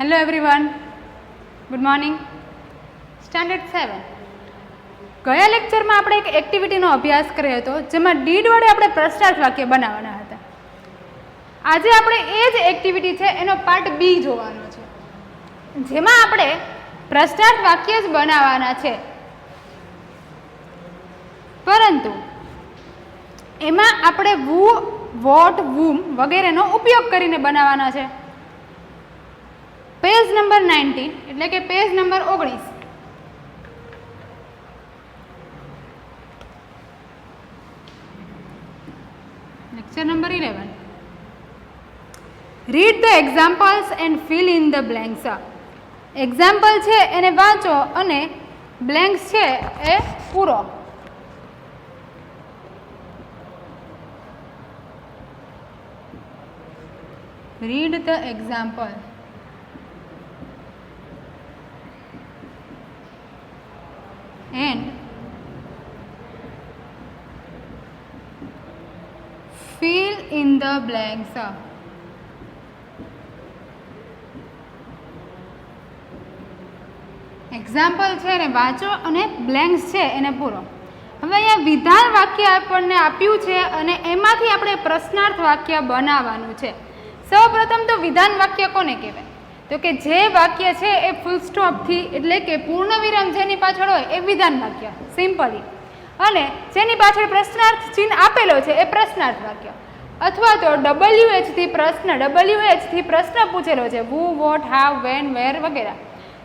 Hello everyone, good morning. Standard 7 ગયા લેક્ચરમાં આપણે એક એક્ટિવિટીનો અભ્યાસ કર્યો હતો જેમાં ડીડ વડે આપણે પ્રશ્નાર્થ વાક્ય બનાવવાના હતા. આજે આપણે એ જ એક્ટિવિટી છે એનો પાર્ટ બી જોવાનો છે, જેમાં આપણે પ્રશ્નાર્થ વાક્ય જ બનાવવાના છે, પરંતુ એમાં આપણે વુ, વોટ, વુમ વગેરેનો ઉપયોગ કરીને બનાવવાના છે. પેજ નંબર 19 એટલે કે page number 19. Lecture number 11. Read the examples and fill in the blanks. Example છે એને વાંચો અને બ્લેન્ક્સ છે એ પૂરો. Read the example and fill in the blanks. Example છે એને વાંચો અને બ્લેન્ક્સ છે એને પૂરો. હવે અહીંયા વિધાન વાક્ય આપણને આપ્યું છે અને એમાંથી આપણે પ્રશ્નાર્થ વાક્ય બનાવવાનું છે. સૌપ્રથમ તો વિધાન વાક્ય કોને કહેવાય? તો કે જે વાક્ય છે એ ફૂલ સ્ટોપથી એટલે કે પૂર્ણ વિરામ જેની પાછળ હોય એ વિધાન વાક્ય સિમ્પલી, અને જેની પાછળ પ્રશ્નાર્થ ચિહ્ન આપેલો છે એ પ્રશ્નાર્થ વાક્ય, અથવા તો WH થી પ્રશ્ન પૂછેલો છે, વુ, વોટ, હાવ, વેન, વેર વગેરે,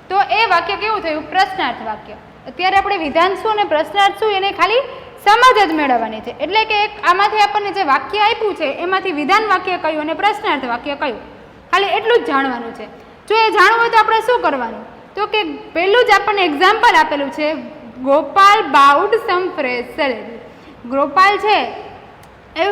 તો એ વાક્ય કેવું થયું? પ્રશ્નાર્થ વાક્ય. અત્યારે આપણે વિધાન શું અને પ્રશ્નાર્થ શું એને ખાલી સમજ જ મેળવવાની છે, એટલે કે આમાંથી આપણને જે વાક્ય આપ્યું છે એમાંથી વિધાન વાક્ય કયું અને પ્રશ્નાર્થ વાક્ય કયું, ખાલી એટલું જ જાણવાનું છે. જો એ જાણવું હોય તો આપણે શું કરવાનું? તો કે પહેલું જ આપણને એક્ઝામ્પલ આપેલું છે, ગોપાલ બાઉડ સમ ફ્રેશ જલેબી. ગોપાલ છે એ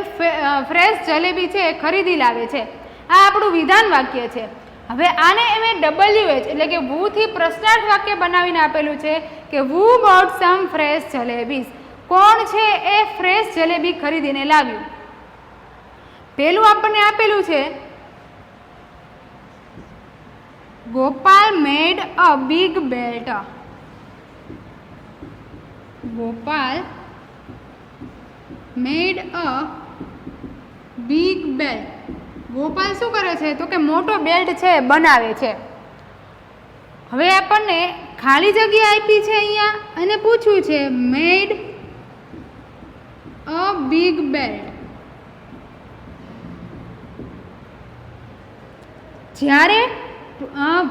ફ્રેશ જલેબી છે એ ખરીદી લાવે છે. આ આપણું વિધાન વાક્ય છે. હવે આને એમે WH એટલે કે વુ થી પ્રશ્નાર્થ વાક્ય બનાવીને આપેલું છે કે વુ બોટ સમ ફ્રેશ જલેબીસ. કોણ છે એ ફ્રેશ જલેબી ખરીદીને લાવ્યું? પહેલું આપણને આપેલું છે Gopal made a big belt. Gopal made a big belt. Gopal શું કરે છે? તો કે મોટો બેલ્ટ છે બનાવે છે. હવે આપણને ખાલી જગ્યા આપી છે અહીંયા અને પૂછ્યું છે મેડ અ બિગ બેલ્ટ. જ્યારે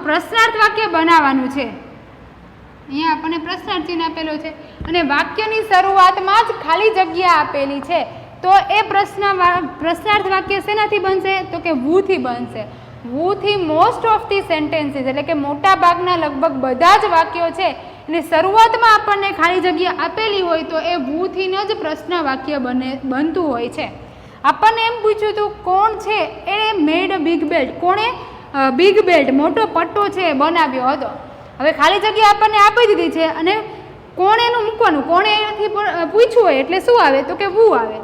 પ્રશ્નાર્થ વાક્ય બનાવવાનું છે, અહીંયા આપણને પ્રશ્નાર્થ ચિહ્ન આપેલો છે અને વાક્યની શરૂઆતમાં જ ખાલી જગ્યા આપેલી છે, તો એ પ્રશ્નાર્થ વાક્ય શેનાથી બનશે? તો કે વુ થી બનશે. વુ થી મોસ્ટ ઓફ ધી સેન્ટેન્સીસ એટલે કે મોટા ભાગના લગભગ બધા જ વાક્યો છે એની શરૂઆતમાં આપણને ખાલી જગ્યા આપેલી હોય તો એ વુ થી જ પ્રશ્ન વાક્ય બનતું હોય છે. આપણને એમ પૂછ્યું હતું કોણ છે એ મેડ બિગ બેલ્ટ, કોણે બિગ બેલ્ટ મોટો પટ્ટો છે બનાવ્યો હતો. હવે ખાલી જગ્યા આપણને આપી દીધી છે અને કોણે એનું મૂકવાનું, કોણે એનાથી પૂછવું હોય એટલે શું આવે? તો કે વુ આવે.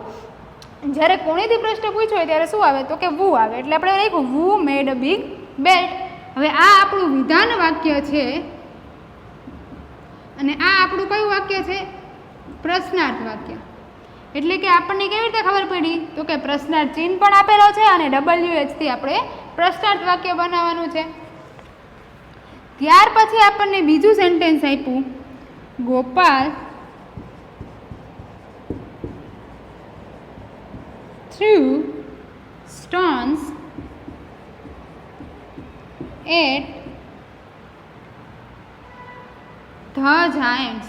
જ્યારે કોણેથી પ્રશ્ન પૂછ્યો હોય ત્યારે શું આવે? તો કે વુ આવે. એટલે આપણે લખ્યું વુ મેડ અ બિગ બેલ્ટ. હવે આ આપણું વિધાન વાક્ય છે અને આ આપણું કયું વાક્ય છે? પ્રશ્નાર્થ વાક્ય. એટલે કે આપણને કેવી રીતે ખબર પડી? તો કે પ્રશ્નાર્થ ચિહ્ન પણ આપેલો છે અને WH થી આપણે પ્રશ્નાર્થ વાક્ય બનાવવાનું છે. ત્યાર પછી આપણને બીજું સેન્ટેન્સ આપ્યું, Gopal threw stones at the giants.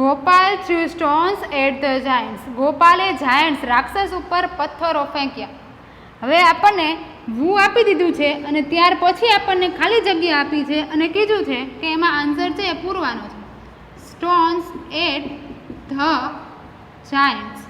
Gopal threw stones at the giants. ગોપાલે જાયન્ટ્સ રાક્ષસ ઉપર પથ્થરો ફેંક્યા. હવે આપણને વુ આપી દીધું છે અને ત્યાર પછી આપણને ખાલી જગ્યા આપી છે અને કીધું છે કે એમાં આન્સર છે એ પૂરવાનો છે. Stones at the giants.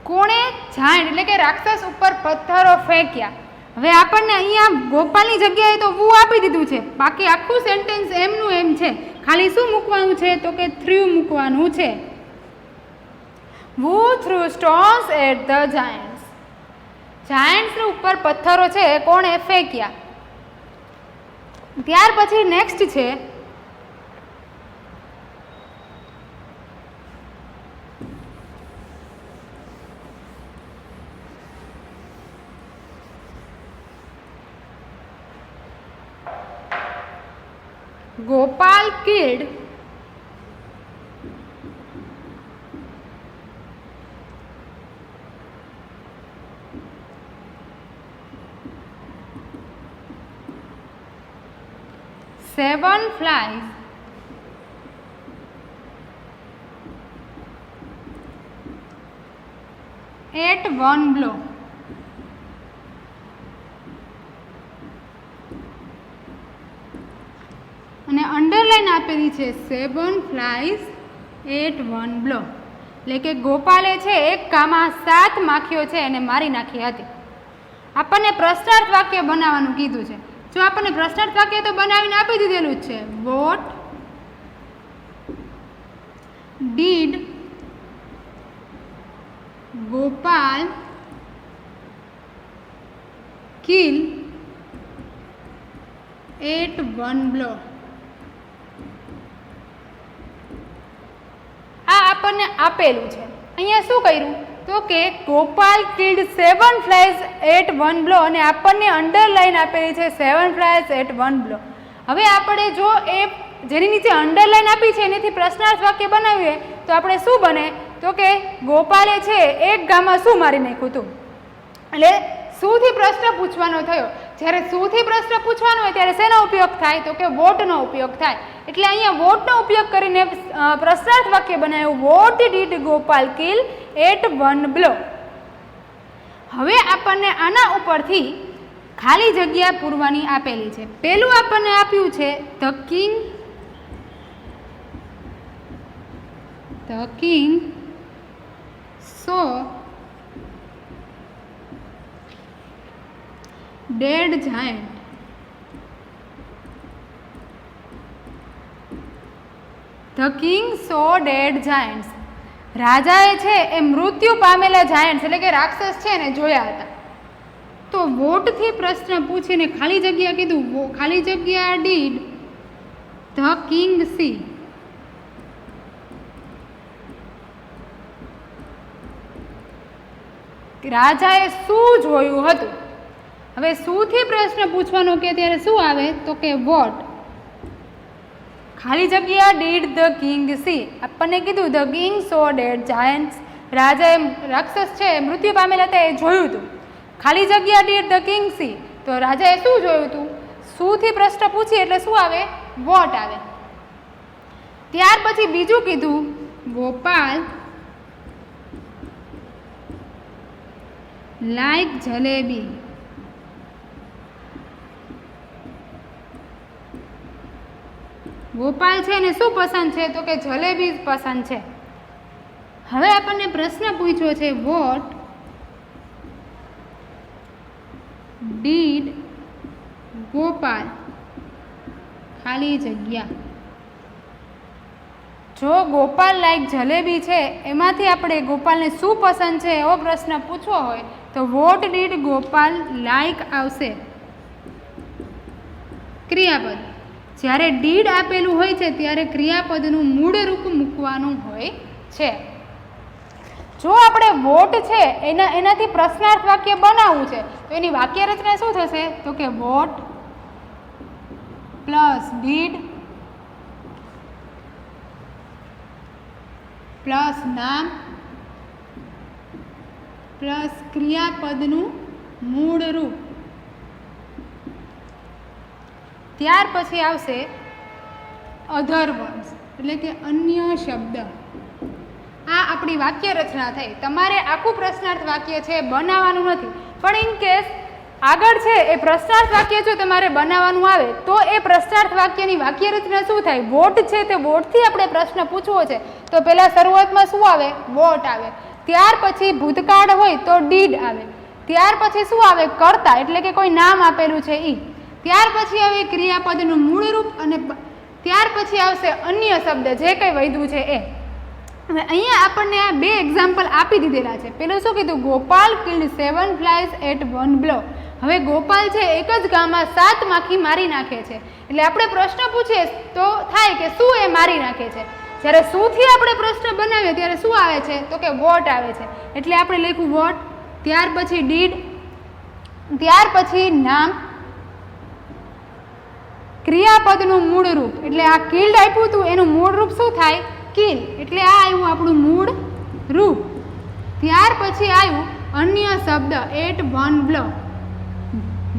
કોણે જાયન્ટ એટલે કે રાક્ષસ ઉપર પથ્થરો ફેંક્યા. હવે આપણને અહીંયા ગોપાલની જગ્યાએ તો વુ આપી દીધું છે, બાકી આખું સેન્ટેન્સ એમનું એમ છે, ખાલી શું મૂકવાનું છે તો કે થ્રુ મૂકવાનું છે. Who threw stones at the giants? Giants ઉપર પથ્થરો છે એ કોણે ફેંક્યા. ત્યાર પછી નેક્સ્ટ છે Gopal killed seven flies at one blow. અને અંડરલાઈન આપેલી છે 7 flies at one blow, એટલે કે ગોપાલે છે એક ઘામાં 7 માખીઓ છે એને મારી નાખી હતી. આપણને પ્રશ્નાર્થ વાક્ય બનાવવાનું કીધું છે. જો આપણને પ્રશ્નાર્થ વાક્ય તો બનાવીને આપી દીધેલું જ છે. What did Gopal kill at one blow. આ આપણને આપેલું છે. અહીંયા શું કર્યું તો કે Gopal killed 7 flies at one blow, અને આપણને અંડરલાઈન આપેલી છે 7 ફ્લાઇઝ એટ વન બ્લો. હવે આપણે જો એ જેની નીચે અંડરલાઈન આપી છે એનાથી પ્રશ્નાર્થ વાક્ય બનાવીએ તો આપણે શું બને તો કે ગોપાલે છે એક ઘામાં શું મારી નાખ્યું હતું. એટલે શુંથી પ્રશ્ન પૂછવાનો થયો. જ્યારે શુંથી પ્રશ્ન પૂછવાનો હોય ત્યારે શેનો ઉપયોગ થાય તો કે વોટનો ઉપયોગ થાય. એટલે અહીંયા વોટનો ઉપયોગ કરીને પ્રશ્નાર્થ વાક્ય બનાવ્યું. What did Gopal kill at one blow. હવે આપણને આના ઉપરથી ખાલી જગ્યા પૂરવાની આપેલી છે. પહેલું આપણને આપ્યું છે the king saw dead giant. The king saw dead giants. રાજાએ છે એ મૃત્યુ પામેલા જાયન્ટ્સ એટલે કે રાક્ષસ છે ને જોયા હતા. તો વોટથી પ્રશ્ન પૂછીને ખાલી જગ્યા કીધું. ખાલી જગ્યા ડીડ ધ કિંગ સી. રાજાએ શું જોયું હતું. હવે શુંથી પ્રશ્ન પૂછવાનો કે ત્યારે શું આવે તો કે વોટ. ખાલી જગ્યા ડીડ ધ કિંગ સી. આપણને કીધું the king saw dead giants. રાજાએ રાક્ષસ છે મૃત્યુ પામેલા હતા એ જોયું હતું. ખાલી જગ્યા ડીડ ધ કિંગ સી. તો રાજાએ શું જોયું હતું. શુંથી પ્રશ્ન પૂછીએ એટલે શું આવે વોટ આવે. ત્યાર પછી બીજું કીધું ગોપાલ લાઈક જલેબી. ગોપાલ છે ને શું પસંદ છે તો કે જલેબી પસંદ છે. હવે આપણને પ્રશ્ન પૂછ્યો છે વોટ ડીડ ગોપાલ ખાલી જગ્યા. જો ગોપાલ લાઈક જલેબી છે એમાંથી આપણે ગોપાલને શું પસંદ છે એવો પ્રશ્ન પૂછવો હોય તો વોટ ડીડ ગોપાલ લાઈક આવશે ક્રિયાપદ. જ્યારે ડીડ આપેલું હોય છે ત્યારે ક્રિયાપદનું મૂળ રૂપ મૂકવાનું હોય છે. જો આપણે વોટ છે એનાથી પ્રશ્નાર્થ વાક્ય બનાવવું છે તો એની વાક્ય રચના શું થશે તો કે વોટ પ્લસ ડીડ પ્લસ નામ પ્લસ ક્રિયાપદનું મૂળ રૂપ. ત્યાર પછી આવશે અધર વર્ડ્સ એટલે કે અન્ય શબ્દ. આ આપણી વાક્ય રચના થઈ. તમારે આખું પ્રશ્નાર્થ વાક્ય છે બનાવવાનું નથી, પણ ઇન કેસ આગળ છે એ પ્રશ્નાર્થ વાક્ય જો તમારે બનાવવાનું આવે તો એ પ્રશ્નાર્થ વાક્યની વાક્ય રચના શું થાય. વોટ છે તે વોટથી આપણે પ્રશ્ન પૂછવો છે તો પહેલાં શરૂઆતમાં શું આવે વોટ આવે. ત્યાર પછી ભૂતકાળ હોય તો ડીડ આવે. ત્યાર પછી શું આવે કર્તા એટલે કે કોઈ નામ આપેલું છે એ. ત્યાર પછી આવે ક્રિયાપદનું મૂળ રૂપ અને ત્યાર પછી આવશે અન્ય શબ્દ જે કંઈ વધ્યું છે એ. હવે અહીંયા આપણને આ બે એક્ઝામ્પલ આપી દીધેલા છે. પેલું શું કીધું? Gopal killed 7 flies at 1 blow. હવે ગોપાલ છે એક જ ગામમાં 7 માખી મારી નાખે છે. એટલે આપણે પ્રશ્ન પૂછીએ તો થાય કે શું એ મારી નાખે છે. જ્યારે શુંથી આપણે પ્રશ્ન બનાવીએ ત્યારે શું આવે છે? તો કે વોટ આવે છે. એટલે આપણે લખ્યું વોટ, ત્યાર પછી ડીડ, ત્યાર પછી નામ, ક્રિયાપદનું મૂળ રૂપ. એટલે આ કિલ્ડ આપ્યું હતું એનું મૂળ રૂપ શું થાય? કિલ. એટલે આ આવ્યું આપણું મૂળ રૂપ. ત્યાર પછી આવ્યું અન્ય શબ્દ એટ 1 બ્લો.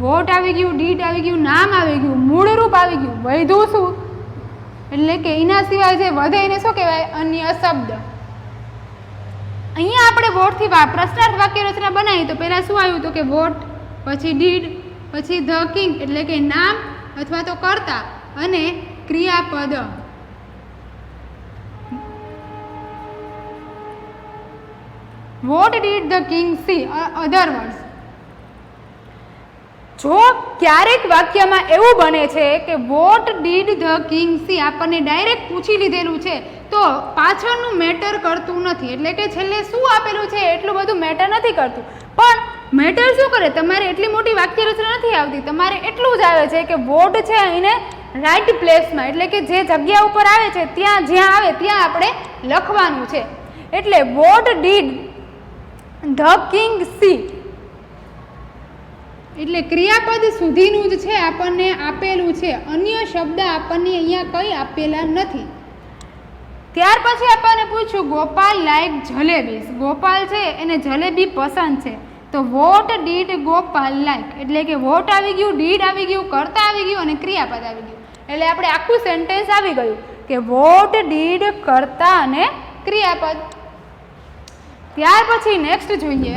વોટ આવી ગયું, ડીડ આવી ગયું, નામ આવી ગયું, મૂળ રૂપ આવી ગયું, વધ્યું શું? એટલે કે એના સિવાય જે વધે એને શું કહેવાય? અન્ય શબ્દ. અહીંયા આપણે વોટથી પ્રશ્નાર્થ વાક્ય રચના બનાવી તો પહેલાં શું આવ્યું? તો કે વોટ, પછી ડીડ, પછી ધ કિંગ એટલે કે નામ અથવા તો કર્તા અને ક્રિયાપદ. What did the king C other words. જો ક્યારેક વાક્યમાં એવું બને છે કે વોટ ડીડ ધ કિંગ સી આપણને ડાયરેક્ટ પૂછી લીધેલું છે તો પાછળનું મેટર કરતું નથી. એટલે કે છેલ્લે શું આપેલું છે એટલું બધું મેટર નથી કરતું. પણ મેટર શું કરે? તમારે એટલી મોટી વાક્ય રચના નથી આવતી, તમારે એટલું જ આવે છે કે વોટ છે એને રાઈટ પ્લેસમાં એટલે કે જે જગ્યા ઉપર આવે છે ત્યાં જ્યાં આવે ત્યાં આપણે લખવાનું છે. એટલે what did the king C એટલે ક્રિયાપદ સુધીનું જ છે આપણને આપેલું છે. અન્ય શબ્દ આપણને અહીંયા કંઈ આપેલા નથી. ત્યાર પછી આપણને પૂછ્યું ગોપાલ લાઈક જલેબીસ. ગોપાલ છે એને જલેબી પસંદ છે. તો વોટ ડીડ ગોપાલ લાઈક એટલે કે વોટ આવી ગયું, ડીડ આવી ગયું, કર્તા આવી ગયું અને ક્રિયાપદ આવી ગયું. એટલે આપણે આખું સેન્ટેન્સ આવી ગયું કે વોટ ડીડ કર્તા અને ક્રિયાપદ. ત્યાર પછી નેક્સ્ટ જોઈએ.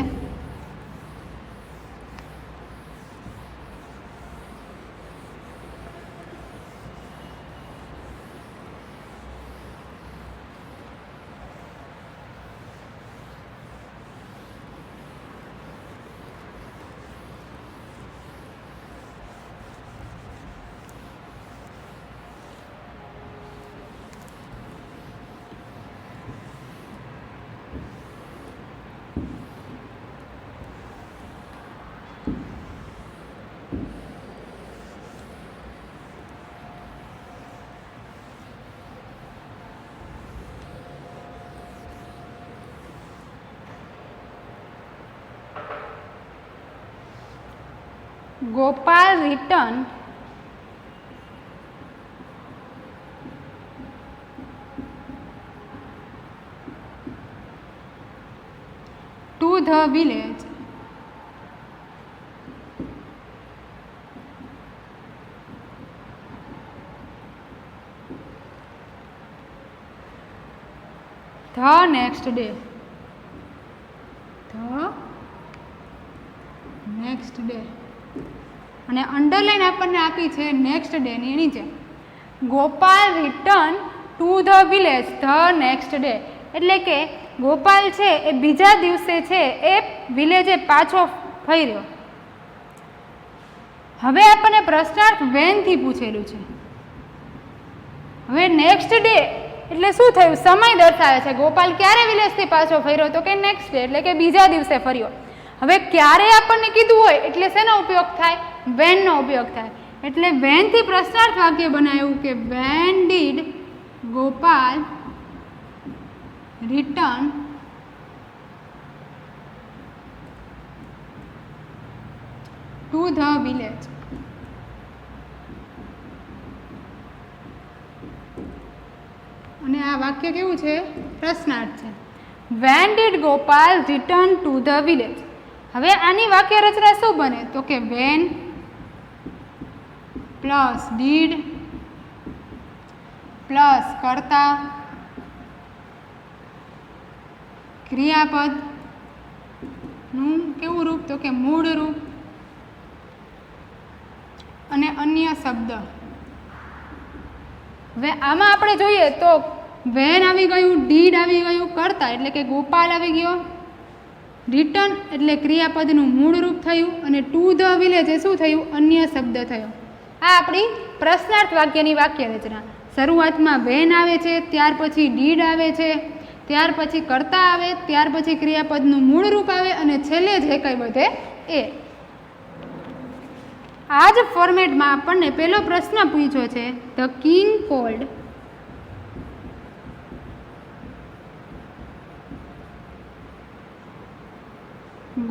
Gopal returned to the village the next day. The next day. અને અંડરલાઈન આપણને આપી છે નેક્સ્ટ ડેની નીચે. Gopal return to the village the next day એટલે કે ગોપાલ છે એ બીજા દિવસે છે એ વિલેજે પાછો ફર્યો. હવે આપણને પ્રશ્નાર્થ વેનથી પૂછેલું છે. હવે નેક્સ્ટ ડે એટલે શું થયું? સમય દર્શાવે છે. ગોપાલ ક્યારે વિલેજથી પાછો ફર્યો? તો કે નેક્સ્ટ ડે એટલે કે બીજા દિવસે ફર્યો. હવે ક્યારે આપણને કીધું હોય એટલે શેનો ઉપયોગ થાય? વેનનો ઉપયોગ થાય. એટલે વેનથી પ્રશ્નાર્થ વાક્ય બનાવ્યું કે when did Gopal return to the village. અને આ વાક્ય કેવું છે? પ્રશ્નાર્થ છે. When did Gopal return to the village. હવે આની વાક્ય રચના શું બને? તો કે વેન પ્લસ ડીડ પ્લસ કર્તા ક્રિયાપદનું કેવું રૂપ? તો કે મૂળ રૂપ અને અન્ય શબ્દ. હવે આમાં આપણે જોઈએ તો વેન આવી ગયું, ડીડ આવી ગયું, કર્તા એટલે કે ગોપાલ આવી ગયો, રિટર્ન એટલે ક્રિયાપદનું મૂળ રૂપ થયું અને ટુ ધ વિલેજ એ શું થયું? અન્ય શબ્દ થયો. આ આપણી પ્રશ્નાર્થ વાક્યની વાક્ય રચના. શરૂઆતમાં વેન આવે છે, ત્યાર પછી ડીડ આવે છે, ત્યાર પછી કર્તા આવે, ત્યાર પછી ક્રિયાપદનું મૂળ રૂપ આવે અને છેલ્લે જે કંઈ વધે એ. આ જ ફોર્મેટમાં આપણને પહેલો પ્રશ્ન પૂછ્યો છે, the king called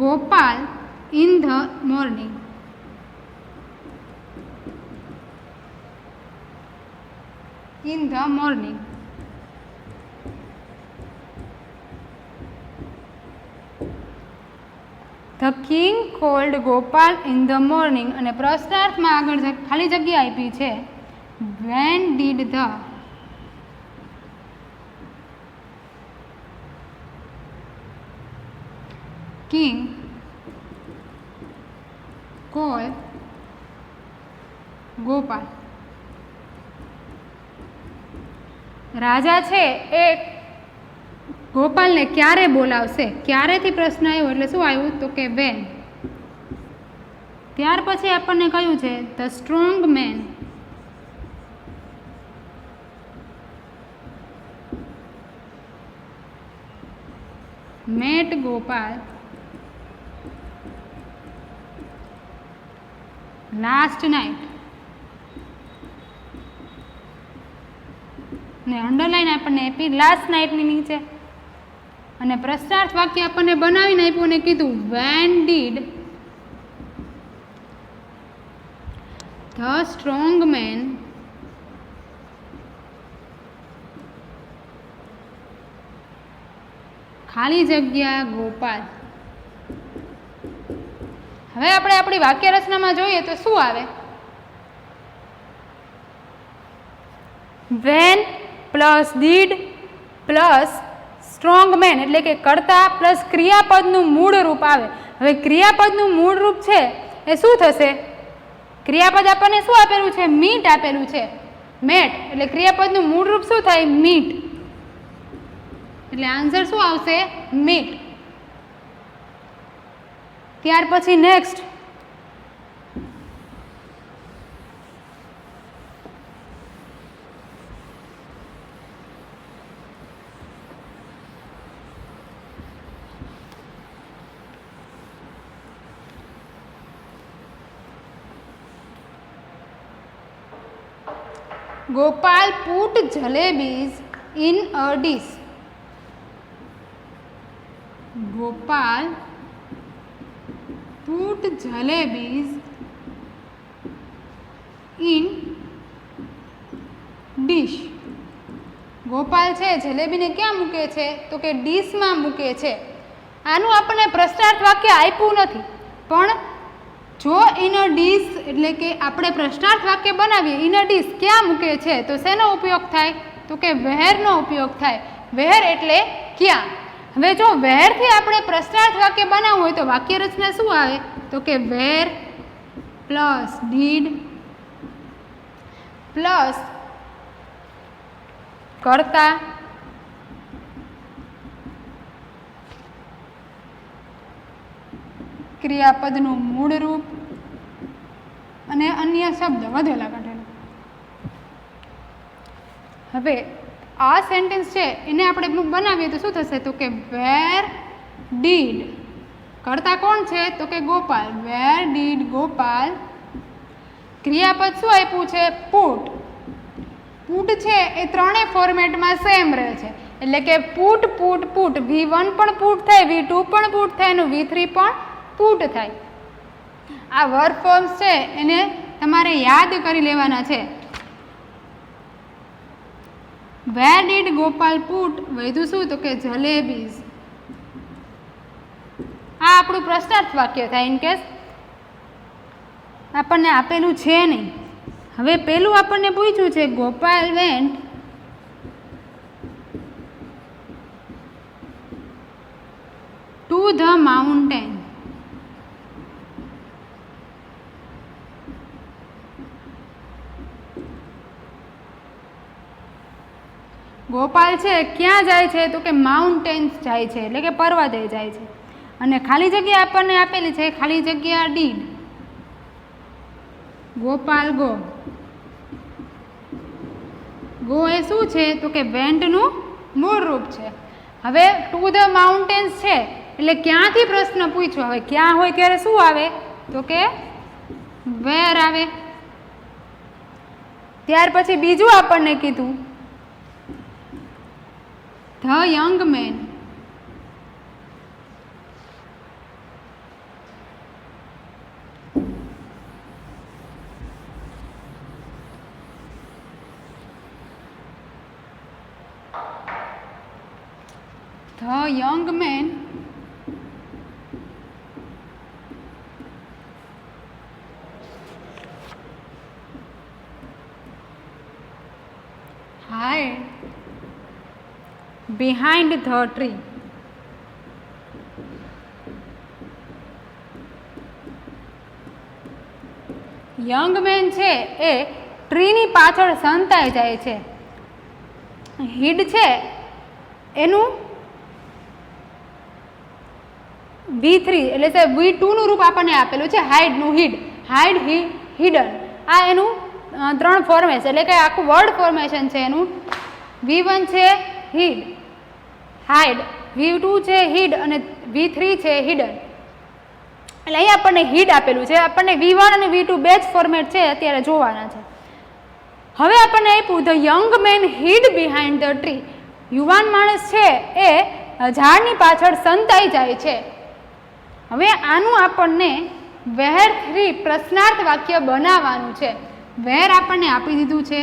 Gopal in the morning. In the morning. The king called Gopal in the morning અને પ્રશ્નાર્થમાં આગળ ખાલી જગ્યા આપી છે, when did the king call Gopal. રાજા છે એ ગોપાલને ક્યારે બોલાવશે, ક્યારેથી પ્રશ્ન આવ્યો એટલે શું આવ્યું તો કે વેન. ત્યાર પછી આપણને કહ્યું છે the strong man met Gopal last night. ને અંડરલાઈન આપણને આપી લાસ્ટ નાઇટની નીચે અને પ્રશ્નાર્થ વાક્ય આપણને બનાવીને આપ્યું અને કીધું when did the strong man ખાલી જગ્યા ગોપાલ. હવે આપણે આપણી વાક્ય રચનામાં જોઈએ તો શું આવે, when plus did plus strong man એટલે કે કર્તા પ્લસ ક્રિયાપદનું મૂળ રૂપ આવે. હવે ક્રિયાપદનું મૂળ રૂપ છે એ શું થશે, ક્રિયાપદ આપણને શું આપેલું છે, મીટ આપેલું છે, મેટ એટલે ક્રિયાપદનું મૂળ રૂપ શું થાય, મીટ. એટલે આન્સર શું આવશે, મીટ. ત્યાર પછી next Gopal put jalebis in a dish. Gopal put jalebis in dish. Gopal છે જલેબીને ક્યાં મૂકે છે તો કે ડીશમાં મૂકે છે. આનું આપણને પ્રશ્નાર્થ વાક્ય આપ્યું નથી, પણ જો ઇન અ ડીશ એટલે કે આપણે પ્રશ્નાર્થ વાક્ય બનાવીએ ઇન અ ડીશ ક્યાં મૂકે છે તો શેનો ઉપયોગ થાય તો કે વેરનો ઉપયોગ થાય. વેર એટલે ક્યાં. હવે જો વેરથી આપણે પ્રશ્નાર્થ વાક્ય બનાવવું હોય તો વાક્ય રચના શું આવે તો કે વેર પ્લસ ડીડ પ્લસ કર્તા ક્રિયાપદનું મૂળ રૂપ અને અન્ય શબ્દ વધેલા કાઢેલા. હવે આ સેન્ટેન્સ છે એને આપણે બનાવીએ તો શું થશે તો કે વેર ડીડ કર્તા કોણ છે તો કે ગોપાલ, વેર ડીડ ગોપાલ. ક્રિયાપદ શું આપ્યું છે પુટ. પુટ છે એ ત્રણેય ફોર્મેટમાં સેમ રહે છે એટલે કે પુટ પુટ પુટ. V1 પણ પુટ થાય, V2 પણ પુટ થાય અને V3 પણ પુટ થાય. આ વર્બ ફોર્મ્સ છે એને તમારે યાદ કરી લેવાના છે. વેર ડીડ ગોપાલ પુટ વધ્યું શું તો કે જલેબીઝ. આ આપણું પ્રશ્નાર્થ વાક્ય થાય ઇન કેસ આપણને આપેલું છે નહીં. હવે પેલું આપણને પૂછ્યું છે Gopal went to the mountain. Gopal છે ક્યાં જાય છે તો કે માઉન્ટેન્સ જાય છે એટલે કે પર્વતે જાય છે. અને ખાલી જગ્યા આપણને આપેલી છે ખાલી જગ્યા ડીડ. ગોપાલ ગો. ગો એ શું છે તો કે વેન્ટનું મૂળ રૂપ છે. હવે ટુ ધ માઉન્ટેન્સ છે એટલે ક્યાંથી પ્રશ્ન પૂછ્યો. હવે ક્યાં હોય ત્યારે શું આવે તો કે વેર આવે. ત્યાર પછી બીજું આપણને કીધું the young man. The young man hid behind the tree. Young man છે એ ટ્રીની પાછળ સંતાઈ જાય છે. હિડ છે એનું V3 એટલે કે V2 નું રૂપ આપણને આપેલું છે હાઇડનું હિડ. હાઇડ હિડન આ એનું 3 ફોર્મેશન એટલે કે આખું વર્ડ ફોર્મેશન છે એનું. V1 છે હિડ હાઇડ, V2 છે હિડ અને V3 છે હિડન. એટલે અહીં આપણને હિડ આપેલું છે. આપણને V1 અને V2 બે જ ફોર્મેટ છે અત્યારે જોવાના છે. હવે આપણને આપ્યું the young man hid behind the tree. યુવાન માણસ છે એ ઝાડની પાછળ સંતાઈ જાય છે. હવે આનું આપણને વેર 3 પ્રશ્નાર્થ વાક્ય બનાવવાનું છે. વેર આપણને આપી દીધું છે.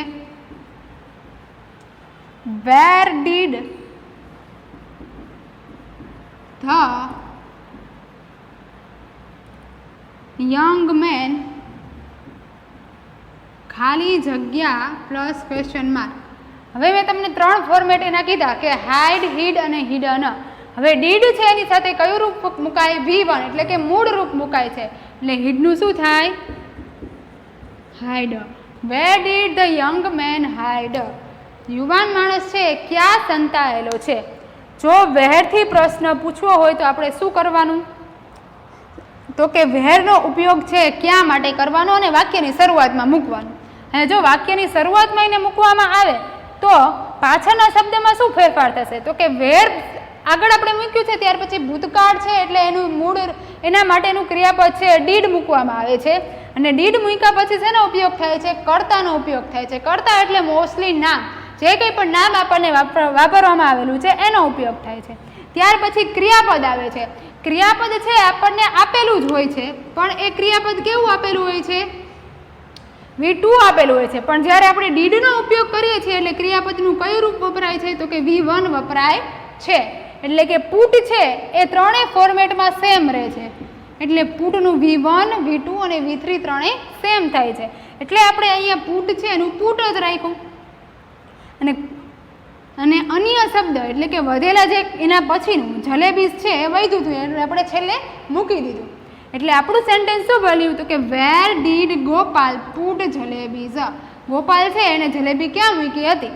Where did the young man ખાલી જગ્યા પ્લસ ક્વેશ્ચન માર્ક. હવે મેં તમને 3 ફોર્મેટ એના કીધા કે હાઇડ હિડ અને હિડન. હવે ડીડ છે એની સાથે કયું રૂપ મુકાય V1 એટલે કે મૂળ રૂપ મુકાય છે એટલે હિડનું શું થાય hide. Where did the young man hide. યુવાન માણસ છે ક્યાં સંતાયેલો છે. જો વેરથી પ્રશ્ન પૂછવો હોય તો આપણે શું કરવાનું તો કે વેરનો ઉપયોગ છે ક્યાં માટે કરવાનો અને વાક્યની શરૂઆતમાં મૂકવાનું. અને જો વાક્યની શરૂઆતમાં એને મૂકવામાં આવે તો પાછળના શબ્દમાં શું ફેરફાર થશે તો કે વેર આગળ આપણે મૂક્યું છે ત્યાર પછી ભૂતકાળ છે એટલે એનું મૂળ એના માટેનું ક્રિયાપદ છે ડીડ મૂકવામાં આવે છે. અને ડીડ મૂક્યા પછી શેનો ઉપયોગ થાય છે કર્તાનો ઉપયોગ થાય છે. કર્તા એટલે મોસ્ટલી નામ, જે કંઈ પણ નામ આપણને વાપરવામાં આવેલું છે એનો ઉપયોગ થાય છે. ત્યાર પછી ક્રિયાપદ આવે છે. ક્રિયાપદ છે આપણને આપેલું જ હોય છે પણ એ ક્રિયાપદ કેવું આપેલું હોય છે V2 આપેલું હોય છે. પણ જ્યારે આપણે ડીડનો ઉપયોગ કરીએ છીએ એટલે ક્રિયાપદનું કયું રૂપ વપરાય છે તો કે V1 વપરાય છે. એટલે કે પુટ છે એ ત્રણેય ફોર્મેટમાં સેમ રહે છે. એટલે પુટનું V1 V2 અને V3 ત્રણેય સેમ થાય છે. એટલે આપણે અહીંયા પુટ છે એનું પુટ જ રાખ્યું. અને અન્ય શબ્દ એટલે કે વધેલા જે એના પછીનું જલેબીસ છે એ વધ્યું હતું એટલે આપણે છેલ્લે મૂકી દીધું. એટલે આપણું સેન્ટેન્સ શું બન્યું તો કે where did Gopal put jalebis. Gopal છે એને જલેબી ક્યાં મૂકી હતી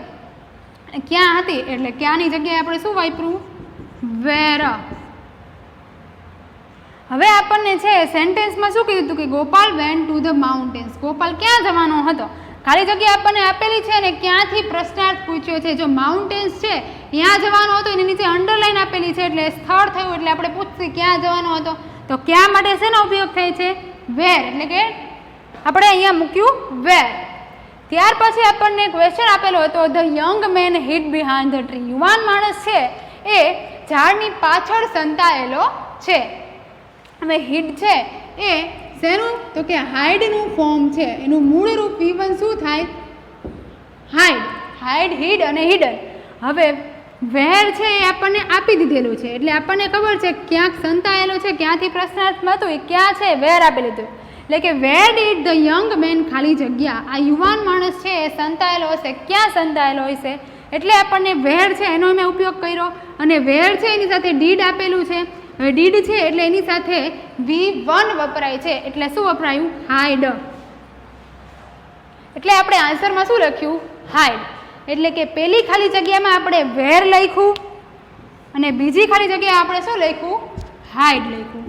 ક્યાં હતી એટલે ક્યાંની જગ્યાએ આપણે શું વાપર્યું વેર. હવે આપણને છે સેન્ટેન્સમાં શું કીધું હતું કે Gopal went to the mountains. Gopal ક્યાં જવાનો હતો ખાલી જગ્યા આપણને આપેલી છે અને ક્યાંથી પ્રશ્નાર્થ પૂછ્યો છે. જો માઉન્ટેન્સ છે ત્યાં જવાનો હતો એની નીચે અંડરલાઈન આપેલી છે એટલે સ્થળ થયું એટલે આપણે પૂછીએ ક્યાં જવાનો હતો તો ક્યાં માટે શેનો ઉપયોગ થાય છે વેર. એટલે કે આપણે અહીંયા મૂક્યું વેર. ત્યાર પછી આપણને ક્વેશ્ચન આપેલો હતો the young man hid behind the tree. યુવાન માણસ છે એ ઝાડની પાછળ સંતાયેલો છે. હવે હિડ છે એ શેનું તો કે હાઇડનું ફોર્મ છે. એનું મૂળ રૂપ V1 શું થાય હાઇડ. હાઇડ હિડ અને હિડન. હવે વેર છે એ આપણને આપી દીધેલું છે એટલે આપણને ખબર છે ક્યાંક સંતાયેલો છે ક્યાંથી પ્રશ્નાર્થમાં હતું એ ક્યાં છે વેર આપી લીધું. એટલે કે where did the young man ખાલી જગ્યા. આ યુવાન માણસ છે એ સંતાયેલો હશે ક્યાં સંતાયેલો હશે એટલે આપણને વેર છે એનો મેં ઉપયોગ કર્યો. અને વેર છે એની સાથે ડીડ આપેલું છે. હવે ડીડ છે એટલે એની સાથે V1 વપરાય છે એટલે શું વપરાયું હાઇડ. એટલે આપણે આન્સરમાં શું લખ્યું હાઇડ. એટલે કે પહેલી ખાલી જગ્યામાં આપણે વેર લખ્યું અને બીજી ખાલી જગ્યાએ આપણે શું લખ્યું હાઇડ લખ્યું.